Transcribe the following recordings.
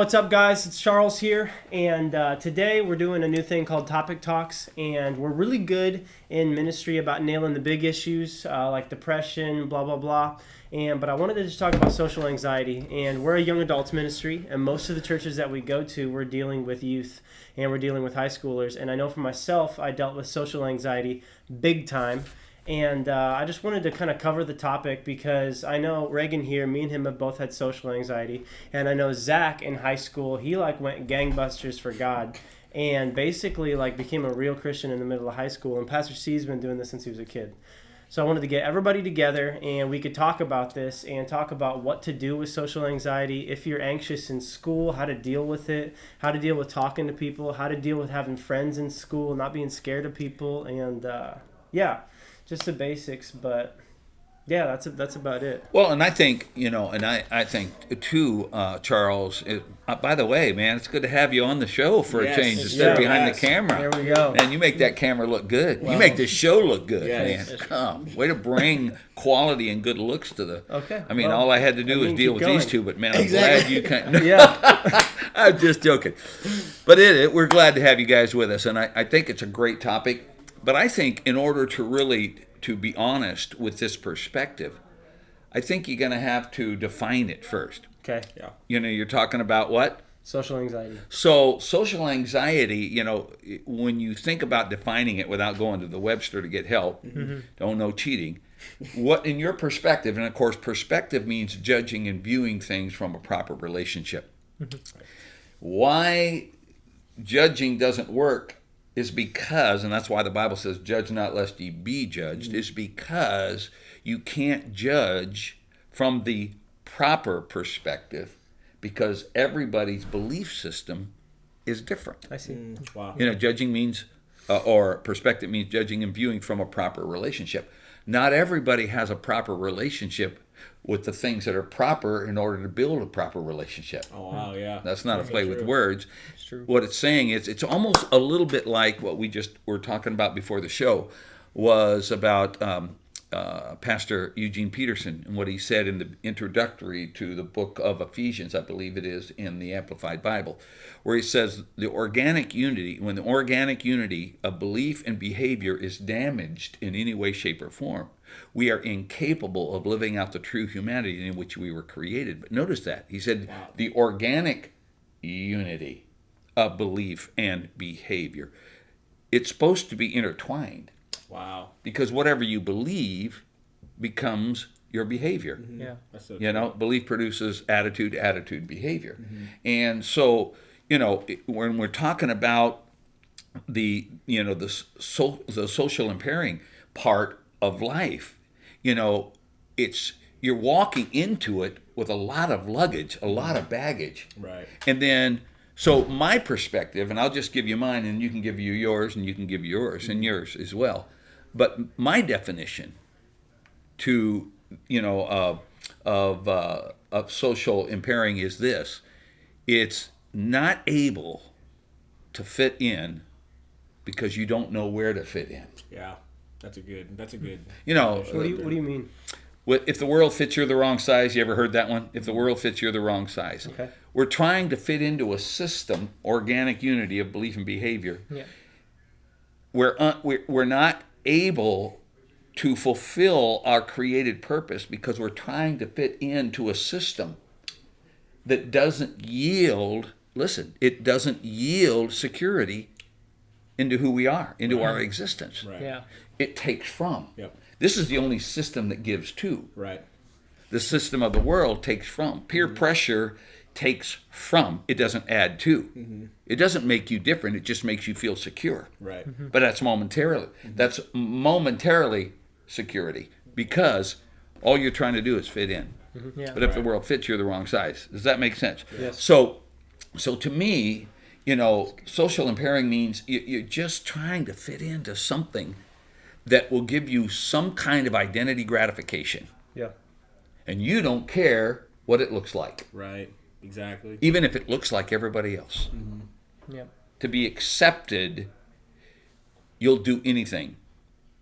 what's up, guys? It's Charles here, and today we're doing a new thing called Topic Talks, and we're really good in ministry about nailing the big issues like depression, blah, blah, blah. But I wanted to just talk about social anxiety, and we're a young adults ministry, and most of the churches that we go to, we're dealing with youth, and we're dealing with high schoolers, and I know for myself, I dealt with social anxiety big time. And I just wanted to kind of cover the topic because I know Reagan here, me and him have both had social anxiety. And I know Zach in high school, he went gangbusters for God and basically became a real Christian in the middle of high school. And Pastor C's been doing this since he was a kid. So I wanted to get everybody together and we could talk about this and talk about what to do with social anxiety. If you're anxious in school, how to deal with it, how to deal with talking to people, how to deal with having friends in school, not being scared of people. And just the basics, but yeah, that's about it. Well, and I think, I think too, Charles, by the way, man, it's good to have you on the show for a change instead of behind the camera. There we go. And you make that camera look good. Well, you make this show look good, man. Way to bring quality and good looks to the... Okay. I mean, all I had to do was deal with these two, but man, I'm glad you can... Yeah. I'm just joking. But we're glad to have you guys with us, and I think it's a great topic. But I think in order to be honest with this perspective, I think you're going to have to define it first. Okay. Yeah. You're talking about what? Social anxiety. So social anxiety, when you think about defining it without going to the Webster to get help, don't know cheating, what in your perspective, and of course perspective means judging and viewing things from a proper relationship. Why judging doesn't work is because, and that's why the Bible says, judge not lest ye be judged, is because you can't judge from the proper perspective because everybody's belief system is different. I see. Wow. Judging means, or perspective means judging and viewing from a proper relationship. Not everybody has a proper relationship with the things that are proper in order to build a proper relationship. Oh, wow, yeah. That's not a play with words. It's true. What it's saying is it's almost a little bit like what we just were talking about before the show was about Pastor Eugene Peterson and what he said in the introductory to the book of Ephesians, I believe it is, in the Amplified Bible, where he says when the organic unity of belief and behavior is damaged in any way, shape, or form, we are incapable of living out the true humanity in which we were created. But notice that. He said the organic unity of belief and behavior. It's supposed to be intertwined. Wow. Because whatever you believe becomes your behavior. Mm-hmm. Yeah. That's so true. Belief produces attitude, behavior. And so, when we're talking about the social impairing part of life, you're walking into it with a lot of luggage, a lot of baggage. Right. And then, so my perspective, and I'll just give you mine, and you can give you yours, and you can give yours, and yours as well. But my definition to, of social impairing is this: it's not able to fit in because you don't know where to fit in. Yeah. That's a good. What do you mean? If the world fits, you're the wrong size. You ever heard that one? If the world fits, you're the wrong size. Okay. We're trying to fit into a system, organic unity of belief and behavior. Yeah. We're not able to fulfill our created purpose because we're trying to fit into a system that doesn't yield. Listen, it doesn't yield security into who we are, into our existence. Right. Yeah. It takes from. Yep. This is the only system that gives to. Right. The system of the world takes from. Peer pressure takes from. It doesn't add to. It doesn't make you different. It just makes you feel secure. Right. But that's momentarily. That's momentarily security because all you're trying to do is fit in. Yeah. But if the world fits, you're the wrong size. Does that make sense? Yes. So to me, social impairing means you're just trying to fit into something that will give you some kind of identity gratification. Yeah. And you don't care what it looks like. Right. Exactly. Even if it looks like everybody else. Yeah. To be accepted, you'll do anything.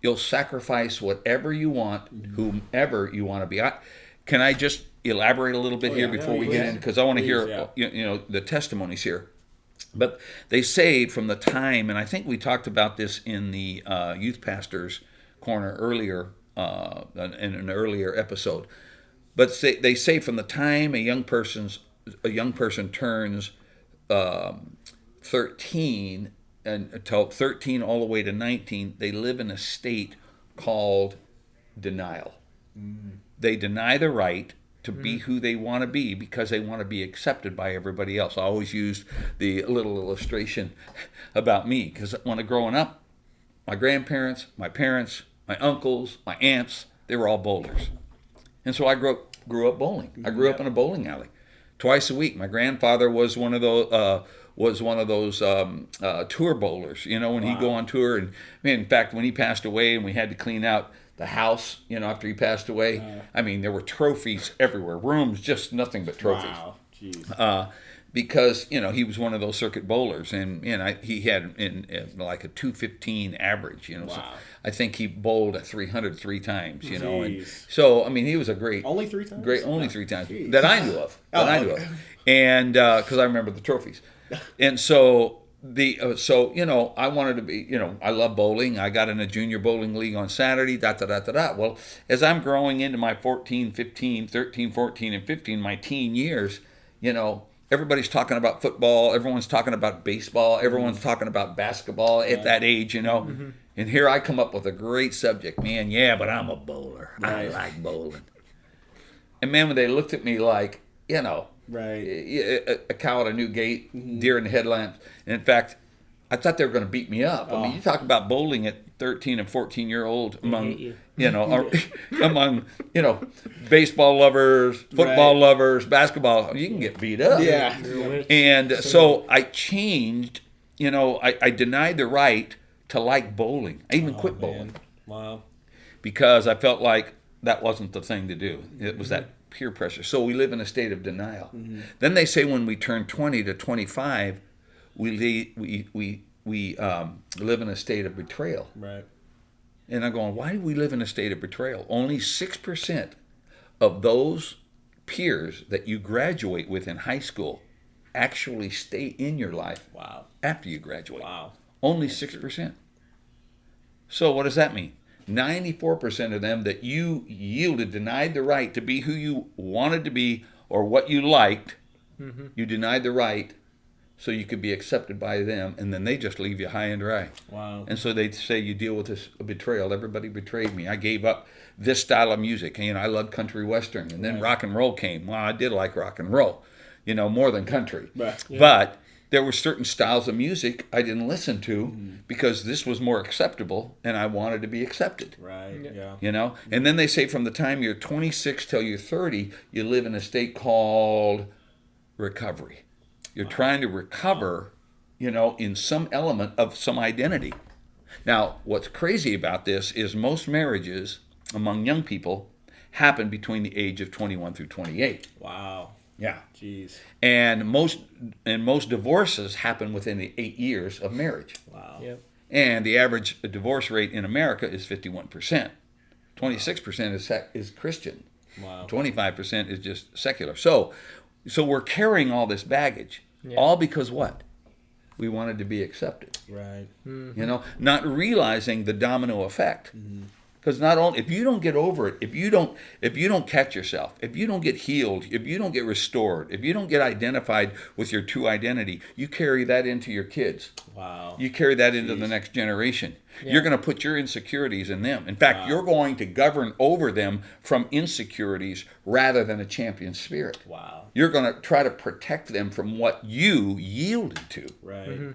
You'll sacrifice whatever you want, whomever you want to be. Can I just elaborate a little bit here yeah. before Yeah, we please. get in? Because I want to Please, hear yeah. you know the testimonies here. But they say from the time, and I think we talked about this in the youth pastors corner earlier in an earlier episode. But they say from the time a young person turns 13 and until 13 all the way to 19, they live in a state called denial. They deny the right to be who they want to be because they want to be accepted by everybody else. I always used the little illustration about me because when I growing up, my grandparents, my parents, my uncles, my aunts, they were all bowlers. And so I grew up bowling. I grew up in a bowling alley twice a week. My grandfather was one of those tour bowlers. You know, when he'd go on tour, and in fact, when he passed away, and we had to clean out the house, you know, after he passed away. I mean, there were trophies everywhere. Rooms, just nothing but trophies. Wow. Jeez. Because you know he was one of those circuit bowlers, and he had like a 215 average. You know, so Wow. I think he bowled at 300 3 times. You know, and Jeez. so I mean he was a great. Only 3 times? Great, only Wow. 3 times Jeez. that I knew of. Okay. And because I remember the trophies, and so so you know I wanted to be, you know, I love bowling. I got in a junior bowling league on Saturday. Well, as I'm growing into my 13, 14, and 15, my teen years, you know. Everybody's talking about football. Everyone's talking about baseball. Everyone's talking about basketball at that age, you know. And here I come up with a great subject, man. Yeah, but I'm a bowler. I Right. like bowling. And man, when they looked at me like, you know, Right. a cow at a new gate, deer in the headlamps. And in fact, I thought they were going to beat me up. I mean, you talk about bowling at 13 and 14-year-old among, hate you. you know, among, you know, baseball lovers, football Right. lovers, basketball. You can get beat up. Yeah. And so I changed, you know, I denied the right to like bowling. I even quit bowling Man. Wow. because I felt like that wasn't the thing to do. It was that peer pressure. So we live in a state of denial. Then they say when we turn 20 to 25, we live in a state of betrayal. Right. And I'm going, why do we live in a state of betrayal? Only 6% of those peers that you graduate with in high school actually stay in your life Wow. after you graduate. Wow. Only 6%. So what does that mean? 94% of them that you yielded, denied the right to be who you wanted to be or what you liked, you denied the right so you could be accepted by them, and then they just leave you high and dry. Wow. And so they say you deal with this betrayal. Everybody betrayed me. I gave up this style of music. You know, I loved country western, and then rock and roll came. Well, I did like rock and roll, you know, more than country. Right. But there were certain styles of music I didn't listen to because this was more acceptable, and I wanted to be accepted. Right. Yeah. You know, and then they say from the time you're 26 till you're 30, you live in a state called recovery. You're trying to recover, you know, in some element of some identity. Now, what's crazy about this is most marriages among young people happen between the age of 21 through 28. Wow. Yeah. Jeez. And most divorces happen within the 8 years of marriage. Wow. Yep. And the average divorce rate in America is 51%. 26% is Christian. Wow. 25% is just secular. So we're carrying all this baggage, all because what? We wanted to be accepted. Right. You know, not realizing the domino effect. Because not only if you don't get over it, if you don't catch yourself, if you don't get healed, if you don't get restored, if you don't get identified with your true identity, you carry that into your kids. Wow. You carry that into the next generation. You're going to put your insecurities in them. In fact, you're going to govern over them from insecurities rather than a champion spirit. Wow. You're going to try to protect them from what you yielded to, Right.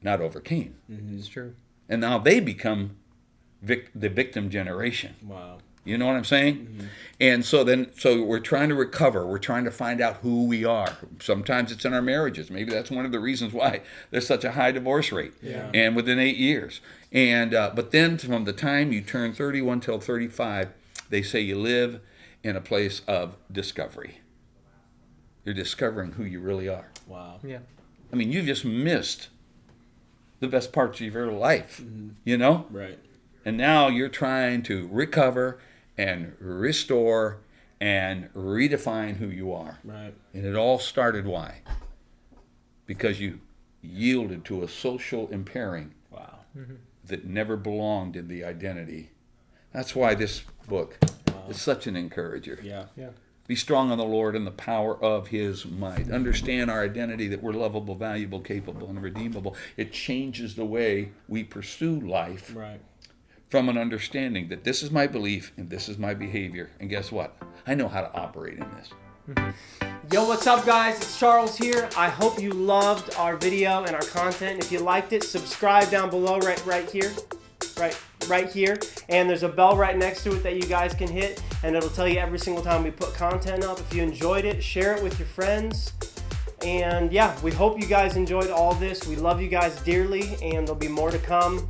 not overcame. It's true. And now they become the victim generation. Wow. You know what I'm saying? And so we're trying to recover. We're trying to find out who we are. Sometimes it's in our marriages. Maybe that's one of the reasons why there's such a high divorce rate. Yeah. And within 8 years. And but then from the time you turn 31 till 35, they say you live in a place of discovery. You're discovering who you really are. Wow. Yeah. I mean, you've just missed the best parts of your life, you know? Right. And now you're trying to recover and restore and redefine who you are. Right. And it all started why? Because you yielded to a social impairing Wow. that never belonged in the identity. That's why this book is such an encourager. Yeah. Yeah. Be strong on the Lord and the power of His might. Understand our identity, that we're lovable, valuable, capable, and redeemable. It changes the way we pursue life Right. from an understanding that this is my belief and this is my behavior. And guess what? I know how to operate in this. Yo, what's up, guys? It's Charles here. I hope you loved our video and our content. If you liked it, subscribe down below right here. Right here. And there's a bell right next to it that you guys can hit, and it'll tell you every single time we put content up. If you enjoyed it, share it with your friends. And yeah, we hope you guys enjoyed all this. We love you guys dearly, and there'll be more to come.